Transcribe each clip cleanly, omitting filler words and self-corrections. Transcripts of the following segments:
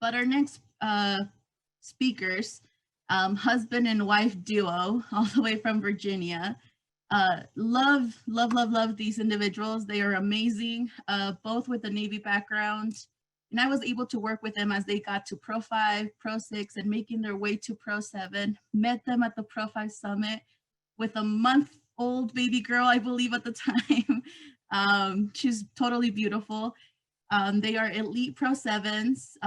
But our next speakers, husband and wife duo, all the way from Virginia. Love these individuals. They are amazing, both with a Navy background. And I was able to work with them as they got to PRO5, PRO6, and making their way to PRO7. Met them at the PRO5 Summit with a month-old baby girl, I believe at the time. She's totally beautiful. They are elite PRO7s.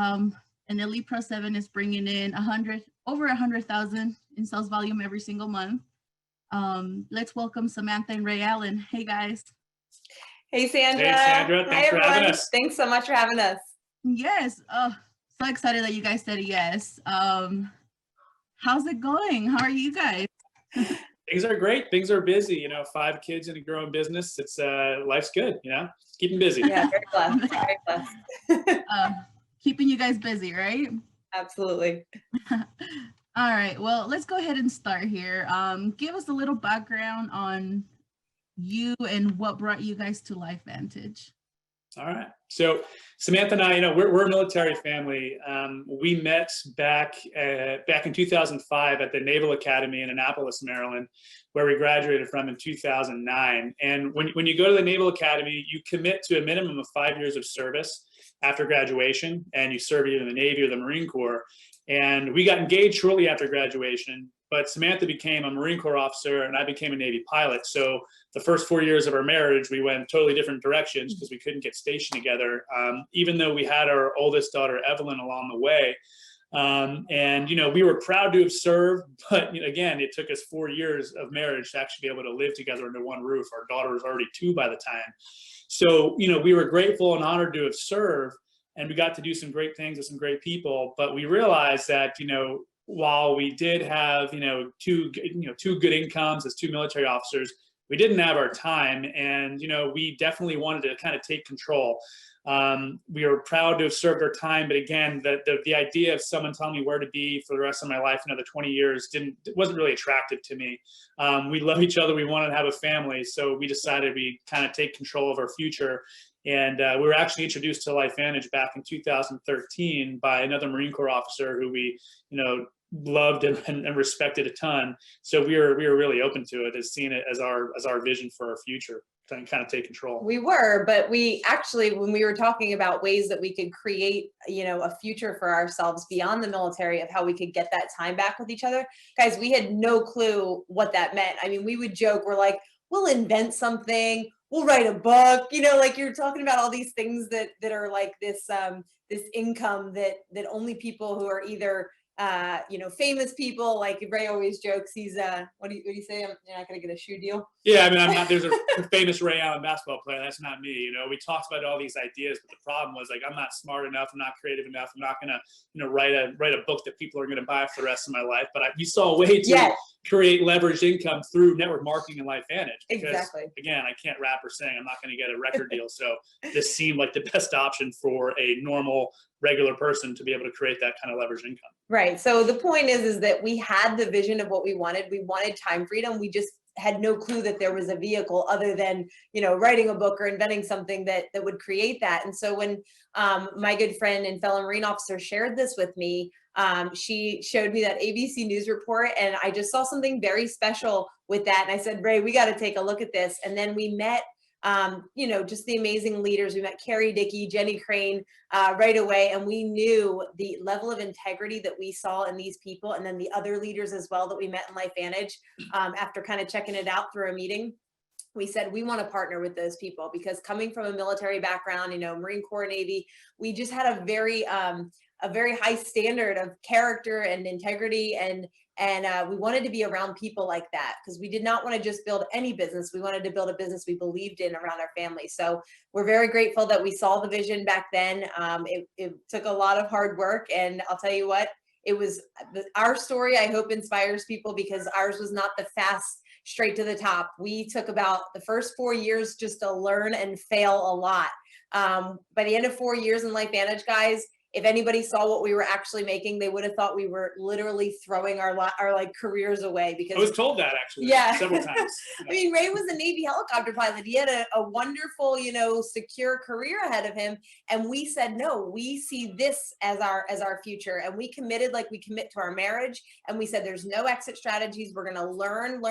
An elite PRO7 is bringing in over 100,000 in sales volume every single month. Let's welcome Samantha and Ray Allen. Hey guys. Hey Sandra. Hey Sandra, thanks for having us. Thanks so much for having us. Yes. Oh, so excited that you guys said yes. How's it going? How are you guys? Things are great. Things are busy. 5 kids in a growing business. It's life's good. Keeping busy. Yeah, very blessed. Very blessed. Keeping you guys busy, right? Absolutely. All right. Well, let's go ahead and start here. Give us a little background on you and what brought you guys to LifeVantage. All right. So Samantha and I, we're a military family. We met back in 2005 at the Naval Academy in Annapolis, Maryland, where we graduated from in 2009. And when you go to the Naval Academy, you commit to a minimum of 5 years of service after graduation, and you serve either in the Navy or the Marine Corps. And we got engaged shortly after graduation, but Samantha became a Marine Corps officer and I became a Navy pilot. So the first 4 years of our marriage, we went totally different directions because we couldn't get stationed together, even though we had our oldest daughter, Evelyn, along the way. And we were proud to have served, but again, it took us 4 years of marriage to actually be able to live together under one roof. Our daughter was already 2 by the time. So, we were grateful and honored to have served, and we got to do some great things with some great people. But we realized that, while we did have, two good incomes as 2 military officers, we didn't have our time. And, we definitely wanted to kind of take control. We were proud to have served our time, but again, the idea of someone telling me where to be for the rest of my life, another 20 years, wasn't really attractive to me. We love each other. We wanted to have a family, so we decided we kind of take control of our future. And we were actually introduced to LifeVantage back in 2013 by another Marine Corps officer who we, loved and respected a ton. So we were really open to it, as seeing it as our vision for our future, to kind of take control. We were, but we actually, when we were talking about ways that we could create, a future for ourselves beyond the military, of how we could get that time back with each other, guys, we had no clue what that meant. I mean, we would joke, we're like, we'll invent something, we'll write a book, like you're talking about all these things that are like this income that only people who are either famous people, like Ray always jokes, he's what do you say? You're not gonna get a shoe deal? Yeah, I mean, I'm not. There's a famous Ray Allen basketball player. That's not me. We talked about all these ideas, but the problem was, like, I'm not smart enough. I'm not creative enough. I'm not gonna write a book that people are gonna buy for the rest of my life. But we saw a way to create leveraged income through network marketing and LifeVantage. Because, exactly. Again, I can't rap or sing. I'm not going to get a record deal. So this seemed like the best option for a normal, regular person to be able to create that kind of leveraged income. Right. So the point is that we had the vision of what we wanted. We wanted time freedom. We just had no clue that there was a vehicle other than, writing a book or inventing something that would create that. And so when my good friend and fellow Marine officer shared this with me, she showed me that ABC News report, and I just saw something very special with that. And I said, Ray, we got to take a look at this. And then we met, just the amazing leaders. We met Carrie Dickey, Jenny Crane right away. And we knew the level of integrity that we saw in these people. And then the other leaders as well that we met in LifeVantage, after kind of checking it out through a meeting. We said, we want to partner with those people, because coming from a military background, Marine Corps, Navy, we just had a very high standard of character and integrity. And we wanted to be around people like that, because we did not want to just build any business. We wanted to build a business we believed in around our family. So we're very grateful that we saw the vision back then. It took a lot of hard work, and I'll tell you what, it was our story, I hope, inspires people, because ours was not the fast straight to the top. We took about the first 4 years just to learn and fail a lot. By the end of 4 years in LifeVantage, guys, if anybody saw what we were actually making, they would have thought we were literally throwing our like careers away, because I was told that actually, yeah, several times. I mean, Ray was a Navy helicopter pilot. He had a wonderful, you know, secure career ahead of him. And we said, no, we see this as our future. And we committed like we commit to our marriage. And we said, there's no exit strategies. We're going to learn.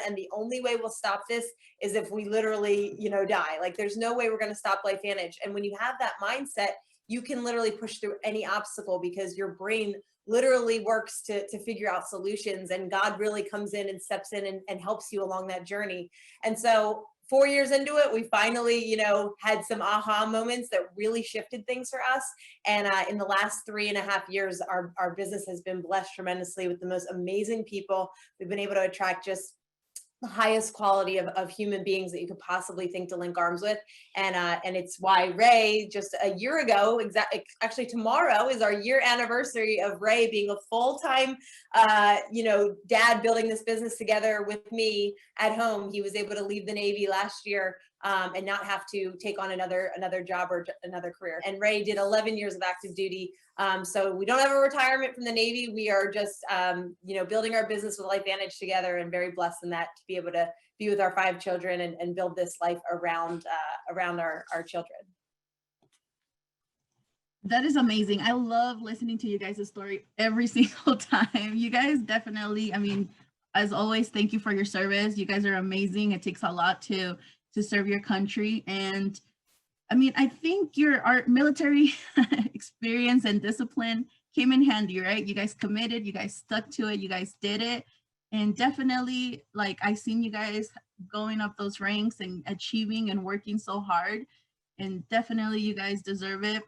And the only way we'll stop this is if we literally, you know, die. Like, there's no way we're going to stop LifeVantage. And when you have that mindset, you can literally push through any obstacle, because your brain literally works to figure out solutions, and God really comes in and steps in and helps you along that journey. And so 4 years into it, we finally, you know, had some aha moments that really shifted things for us. And in the last 3.5 years, our business has been blessed tremendously with the most amazing people. We've been able to attract just the highest quality of human beings that you could possibly think to link arms with. And it's why Ray, just a year ago, actually tomorrow is our year anniversary of Ray being a full-time, you know, dad, building this business together with me at home. He was able to leave the Navy last year and not have to take on another job or another career. And Ray did 11 years of active duty. So we don't have a retirement from the Navy. We are just, you know, building our business with LifeVantage together, and very blessed in that, to be able to be with our 5 children and build this life around our children. That is amazing. I love listening to you guys' story every single time. You guys definitely, I mean, as always, thank you for your service. You guys are amazing. It takes a lot to serve your country. And I mean, I think our military experience and discipline came in handy, right? You guys committed, you guys stuck to it, you guys did it. And definitely, like, I seen you guys going up those ranks and achieving and working so hard. And definitely you guys deserve it.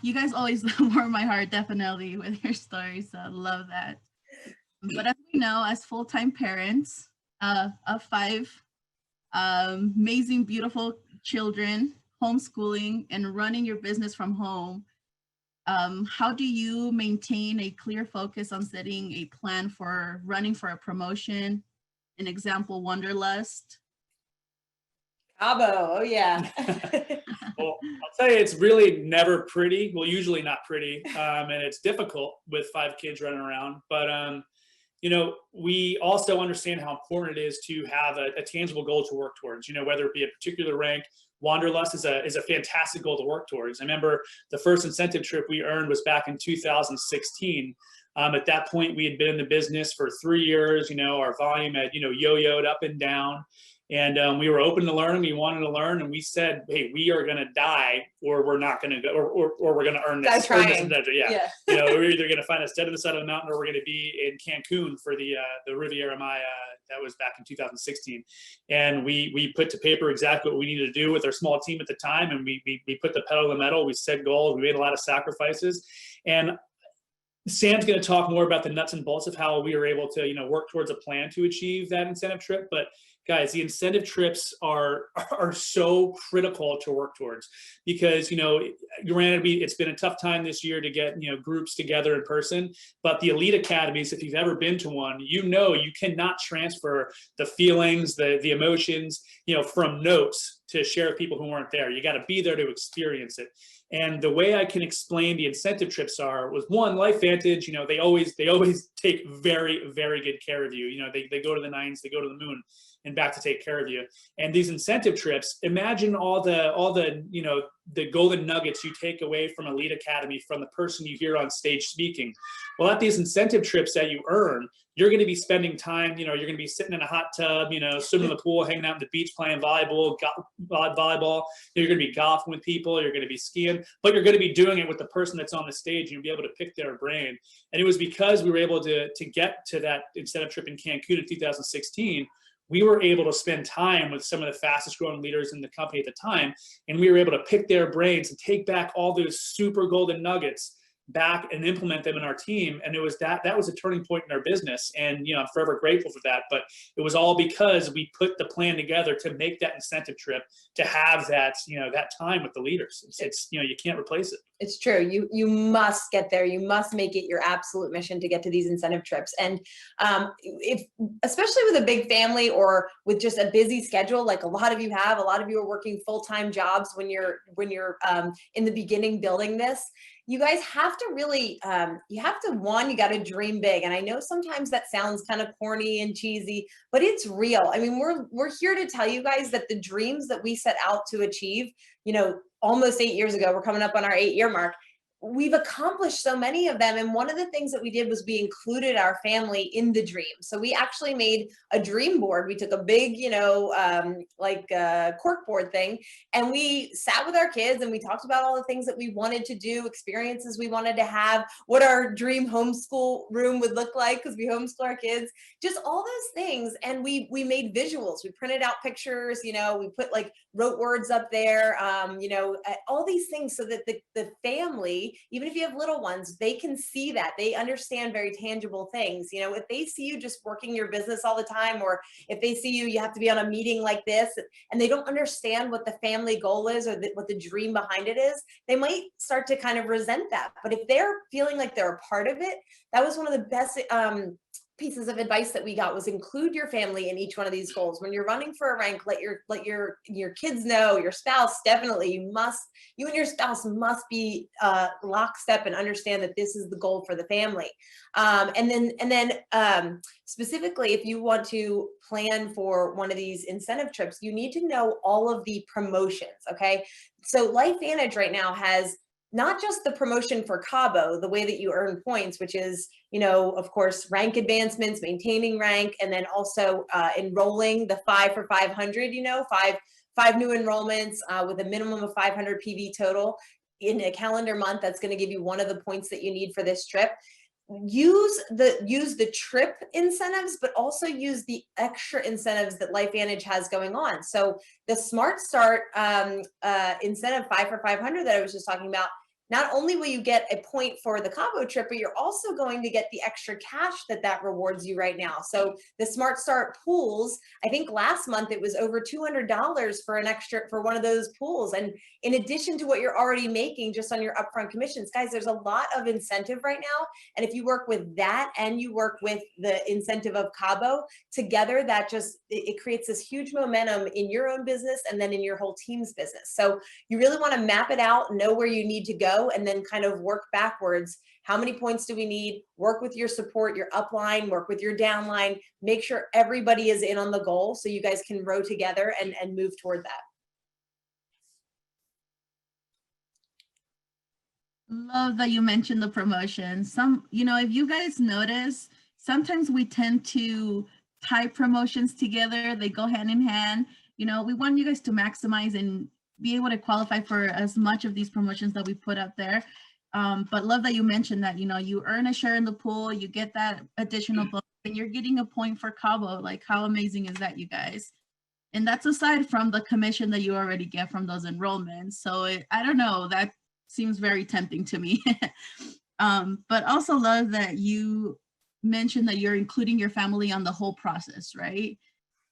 You guys always warm my heart, definitely, with your stories. So I love that. But as we know, as full-time parents of 5 amazing, beautiful children, homeschooling and running your business from home, how do you maintain a clear focus on setting a plan for running for a promotion? An example, Wanderlust. Cabo, oh yeah. Well, I'll tell you, it's really never pretty. Well, usually not pretty, and it's difficult with 5 kids running around. But you know, we also understand how important it is to have a tangible goal to work towards. You know, whether it be a particular rank. Wanderlust is a fantastic goal to work towards. I remember the first incentive trip we earned was back in 2016. At that point, we had been in the business for 3 years. You know, our volume had, you know, yo-yoed up and down. And we were open to learn. We wanted to learn, and we said, "Hey, we are going to die, or we're not going to go, or we're going to earn this." Yeah. You know, we're either going to find us dead on the side of the mountain, or we're going to be in Cancun for the Riviera Maya. That was back in 2016, and we put to paper exactly what we needed to do with our small team at the time, and we put the pedal to the metal. We set goals. We made a lot of sacrifices, and Sam's going to talk more about the nuts and bolts of how we were able to, you know, work towards a plan to achieve that incentive trip. But guys, the incentive trips are so critical to work towards, because, you know, granted, it's been a tough time this year to get, you know, groups together in person, but the elite academies, if you've ever been to one, you know, you cannot transfer the feelings, the emotions, you know, from notes to share with people who weren't there. You got to be there to experience it. And the way I can explain the incentive trips was, one, LifeVantage, you know, they always take very, very good care of you. You know, they go to the nines, they go to the moon and back to take care of you. And these incentive trips, imagine all the, you know, the golden nuggets you take away from Elite Academy from the person you hear on stage speaking. Well, at these incentive trips that you earn, you're going to be spending time, you know, you're going to be sitting in a hot tub, you know, swimming in the pool, hanging out at the beach, playing volleyball. You're going to be golfing with people. You're going to be skiing, but you're going to be doing it with the person that's on the stage, and you'll be able to pick their brain. And it was because we were able to get to that incentive trip in Cancun in 2016. We were able to spend time with some of the fastest growing leaders in the company at the time. And we were able to pick their brains and take back all those super golden nuggets back and implement them in our team. And it was that was a turning point in our business. And, I'm forever grateful for that. But it was all because we put the plan together to make that incentive trip, to have that, that time with the leaders. It's you can't replace it. It's true. You must get there. You must make it your absolute mission to get to these incentive trips. And if, especially with a big family or with just a busy schedule, like a lot of you are working full-time jobs when you're in the beginning building this. You guys have to really, you got to dream big. And I know sometimes that sounds kind of corny and cheesy, but it's real. I mean, we're here to tell you guys that the dreams that we set out to achieve, almost 8 years ago, we're coming up on our 8-year mark. We've accomplished so many of them. And one of the things that we did was we included our family in the dream. So we actually made a dream board. We took a big, cork board thing, and we sat with our kids and we talked about all the things that we wanted to do, experiences we wanted to have, what our dream homeschool room would look like, because we homeschool our kids, just all those things. And we made visuals. We printed out pictures, we put wrote words up there, all these things so that the family, even if you have little ones, they can see that. They understand very tangible things. If they see you just working your business all the time, or if they see you have to be on a meeting like this, and they don't understand what the family goal is, or what the dream behind it is, they might start to kind of resent that. But if they're feeling like they're a part of it, that was one of the best pieces of advice that we got, was include your family in each one of these goals. When you're running for a rank, let your kids know, your spouse, definitely, you and your spouse must be lockstep and understand that this is the goal for the family. And then specifically, if you want to plan for one of these incentive trips, you need to know all of the promotions. Okay. So LifeVantage right now has not just the promotion for Cabo, the way that you earn points, which is, of course, rank advancements, maintaining rank, and then also enrolling the 5 for 500, five new enrollments with a minimum of 500 PV total in a calendar month. That's going to give you one of the points that you need for this trip. Use the trip incentives, but also use the extra incentives that LifeVantage has going on. So the Smart Start incentive 5 for 500 that I was just talking about, not only will you get a point for the Cabo trip, but you're also going to get the extra cash that rewards you right now. So the Smart Start pools, I think last month it was over $200 for one of those pools. And in addition to what you're already making just on your upfront commissions, guys, there's a lot of incentive right now. And if you work with that and you work with the incentive of Cabo together, that it creates this huge momentum in your own business and then in your whole team's business. So you really want to map it out, know where you need to go, and then kind of work backwards. How many points do we need? Work with your support, your upline, work with your downline, make sure everybody is in on the goal so you guys can row together and move toward that. Love that you mentioned the promotion. If you guys notice, sometimes we tend to tie promotions together. They go hand in hand. We want you guys to maximize and be able to qualify for as much of these promotions that we put out there. But love that you mentioned that, you earn a share in the pool, you get that additional bonus, and you're getting a point for Cabo. Like, how amazing is that, you guys? And that's aside from the commission that you already get from those enrollments. So I don't know, that seems very tempting to me. But also love that you mentioned that you're including your family on the whole process, right?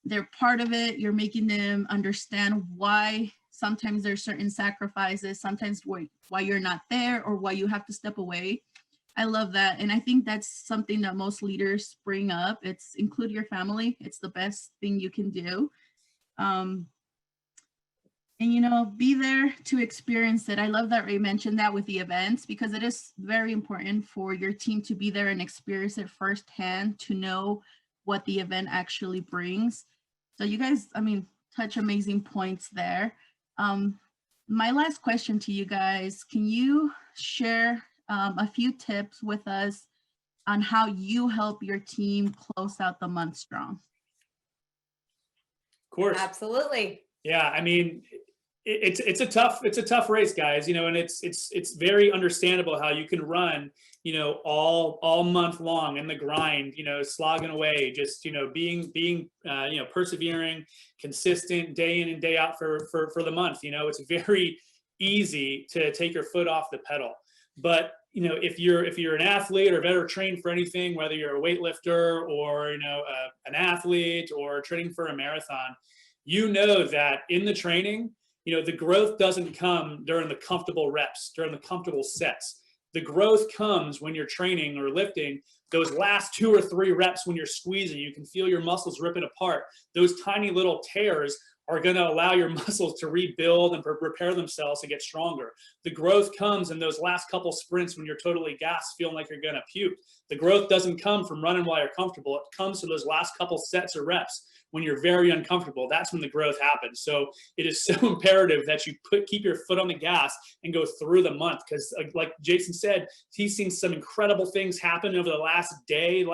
They're part of it. You're making them understand why sometimes there's certain sacrifices, sometimes why you're not there or why you have to step away. I love that. And I think that's something that most leaders bring up. It's include your family. It's the best thing you can do. And, be there to experience it. I love that Ray mentioned that with the events, because it is very important for your team to be there and experience it firsthand, to know what the event actually brings. So you guys, touch amazing points there. My last question to you guys, can you share a few tips with us on how you help your team close out the month strong? Of course. Absolutely. Yeah. It's a tough race, guys, and it's very understandable how you can run, all month long in the grind, slogging away, just, being persevering, consistent day in and day out for the month. It's very easy to take your foot off the pedal. But, if you're an athlete or better trained for anything, whether you're a weightlifter or an athlete or training for a marathon, that in the training, the growth doesn't come during the comfortable reps, during the comfortable sets. The growth comes when you're training or lifting. Those last 2 or 3 reps when you're squeezing, you can feel your muscles ripping apart. Those tiny little tears are going to allow your muscles to rebuild and repair themselves and get stronger. The growth comes in those last couple sprints when you're totally gassed, feeling like you're going to puke. The growth doesn't come from running while you're comfortable. It comes from those last couple sets or reps when you're very uncomfortable. That's when the growth happens. So it is so imperative that you keep your foot on the gas and go through the month, because like Jason said, he's seen some incredible things happen over the last day,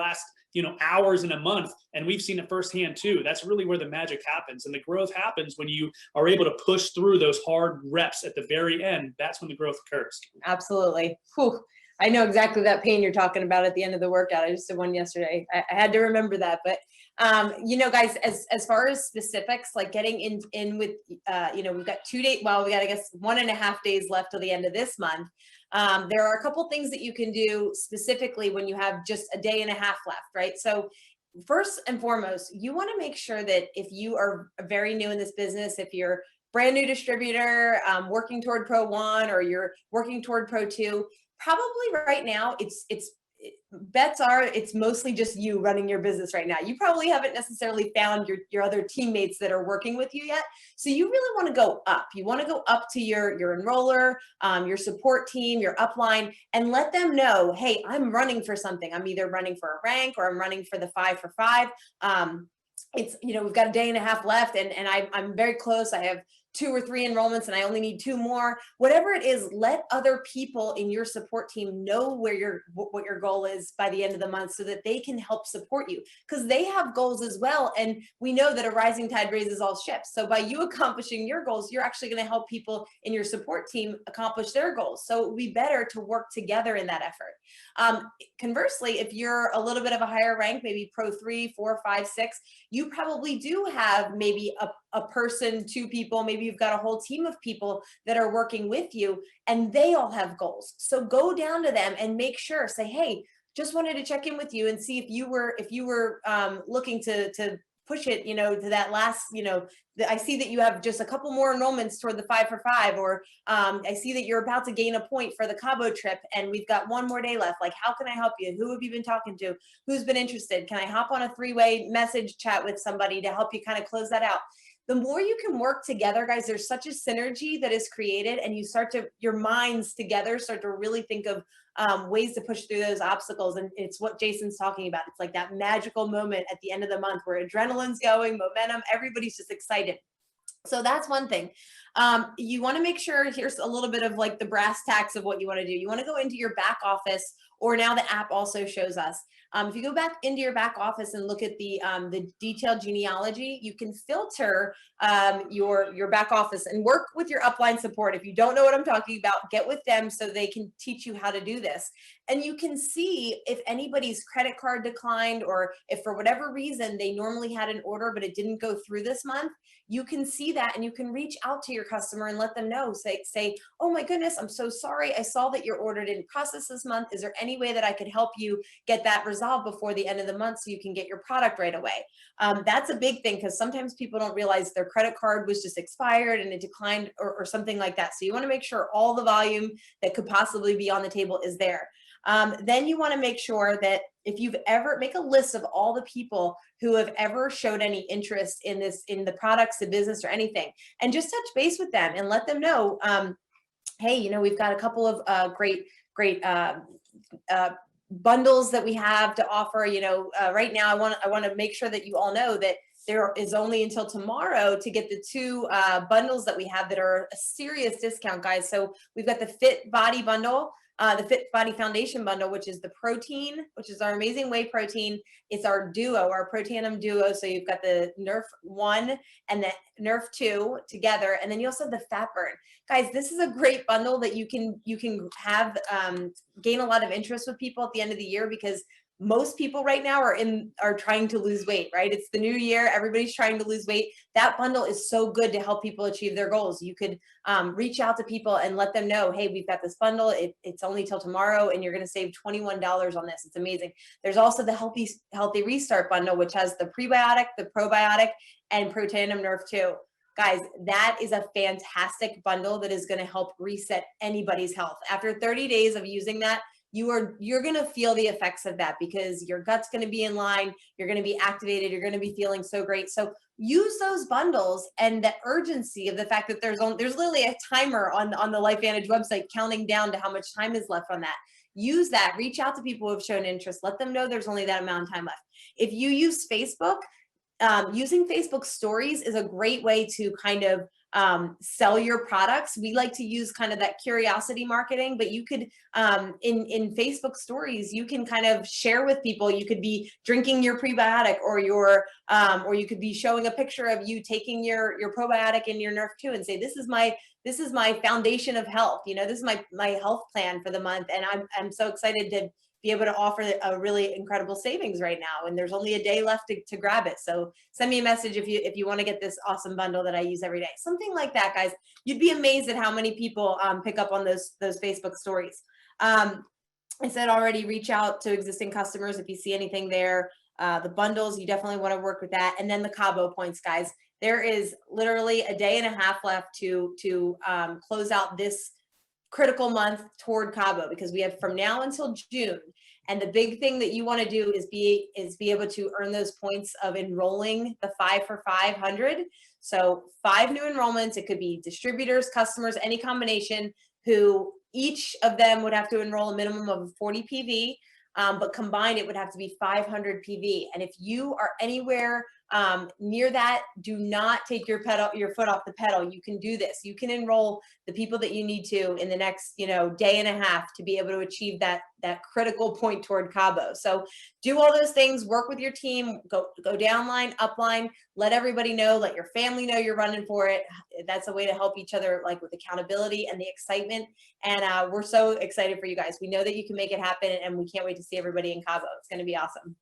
hours in a month, and we've seen it firsthand too. That's really where the magic happens, and the growth happens when you are able to push through those hard reps at the very end. That's when the growth occurs. Absolutely. Whew. I know exactly that pain you're talking about at the end of the workout. I just did one yesterday. I had to remember that. But guys, as far as specifics, like getting in with we've got 2 days, well, we got, I guess, 1.5 days left till the end of this month. There are a couple things that you can do specifically when you have just a day and a half left, right? So first and foremost, you want to make sure that if you are very new in this business, if you're brand new distributor, working toward Pro 1 or you're working toward Pro 2, probably right now bets are it's mostly just you running your business right now. You probably haven't necessarily found your other teammates that are working with you yet. So you really want to go up. You want to go up to your enroller, your support team, your upline, and let them know, hey, I'm running for something. I'm either running for a rank or I'm running for the 5 for 5. It's, we've got a day and a half left, and I'm very close. I have 2 or 3 enrollments and I only need 2 more. Whatever it is, let other people in your support team know what your goal is by the end of the month, so that they can help support you, because they have goals as well. And we know that a rising tide raises all ships. So by you accomplishing your goals, you're actually going to help people in your support team accomplish their goals. So it would be better to work together in that effort. Conversely, if you're a little bit of a higher rank, maybe Pro 3, 4, 5, 6, you probably do have maybe a person, 2 people, maybe you've got a whole team of people that are working with you, and they all have goals. So go down to them and make sure, say, hey, just wanted to check in with you and see if you were looking to push it, to that last, I see that you have just a couple more enrollments toward the 5 for 5, or I see that you're about to gain a point for the Cabo trip and we've got 1 more day left. Like, how can I help you? Who have you been talking to? Who's been interested? Can I hop on a 3-way message chat with somebody to help you kind of close that out? The more you can work together, guys, there's such a synergy that is created, and your minds together start to really think of ways to push through those obstacles. And it's what Jason's talking about. It's like that magical moment at the end of the month where adrenaline's going, momentum, everybody's just excited. So that's one thing. You want to make sure, here's a little bit of like the brass tacks of what you want to do. You want to go into your back office, or now the app also shows us. If you go back into your back office and look at the detailed genealogy, you can filter your back office and work with your upline support. If you don't know what I'm talking about, get with them so they can teach you how to do this. And you can see if anybody's credit card declined, or if for whatever reason they normally had an order but it didn't go through this month. You can see that, and you can reach out to your customer and let them know. Say, oh my goodness, I'm so sorry. I saw that your order didn't process this month. Is there any way that I could help you get that resolved before the end of the month so you can get your product right away? That's a big thing, because sometimes people don't realize their credit card was just expired and it declined, or something like that. So you want to make sure all the volume that could possibly be on the table is there. Then you want to make sure that if you've ever, make a list of all the people who have ever showed any interest in the products, the business, or anything, and just touch base with them and let them know, hey, we've got a couple of great bundles that we have to offer. Right now I want to make sure that you all know that there is only until tomorrow to get the 2 bundles that we have that are a serious discount, guys. So we've got the Fit Body bundle, the Fit Body Foundation bundle, which is the protein, which is our amazing whey protein. It's our duo, our Protanum duo. So you've got the Nerf 1 and the Nerf 2 together. And then you also have the Fat Burn. Guys, this is a great bundle that you can have gain a lot of interest with people at the end of the year, because most people right now are trying to lose weight, right? It's the new year. Everybody's trying to lose weight. That bundle is so good to help people achieve their goals. You could reach out to people and let them know, hey, we've got this bundle. It's only till tomorrow, and you're going to save $21 on this. It's amazing. There's also the Healthy Restart bundle, which has the prebiotic, the probiotic, and Protandim Nerve 2. Guys, that is a fantastic bundle that is going to help reset anybody's health. After 30 days of using that, you're going to feel the effects of that, because your gut's going to be in line, you're going to be activated, you're going to be feeling so great. So use those bundles, and the urgency of the fact that there's literally a timer on the LifeVantage website counting down to how much time is left on that. Use that. Reach out to people who have shown interest. Let them know there's only that amount of time left. If you use Facebook, using Facebook stories is a great way to kind of sell your products. We like to use kind of that curiosity marketing, but you could, in Facebook stories, you can kind of share with people. You could be drinking your prebiotic, or you could be showing a picture of you taking your probiotic and your Nerf 2 and say, this is my foundation of health. You know, this is my health plan for the month. And I'm so excited to be able to offer a really incredible savings right now. And there's only a day left to grab it. So send me a message if you want to get this awesome bundle that I use every day. Something like that, guys. You'd be amazed at how many people pick up on those Facebook stories. I said already, reach out to existing customers if you see anything there. The bundles, you definitely want to work with that. And then the Cabo points, guys. There is literally a day and a half left to close out this critical month toward Cabo, because we have from now until June. And the big thing that you want to do is be able to earn those points of enrolling the 5 for 500. So 5 new enrollments. It could be distributors, customers, any combination, who each of them would have to enroll a minimum of 40 PV. But combined, it would have to be 500 PV. And if you are anywhere near that, do not take your foot off the pedal. You can do this. You can enroll the people that you need to in the next, day and a half to be able to achieve that critical point toward Cabo. So do all those things, work with your team, go downline, upline, let everybody know, let your family know you're running for it. That's a way to help each other, like with accountability and the excitement. And we're so excited for you guys. We know that you can make it happen, and we can't wait to see everybody in Cabo. It's going to be awesome.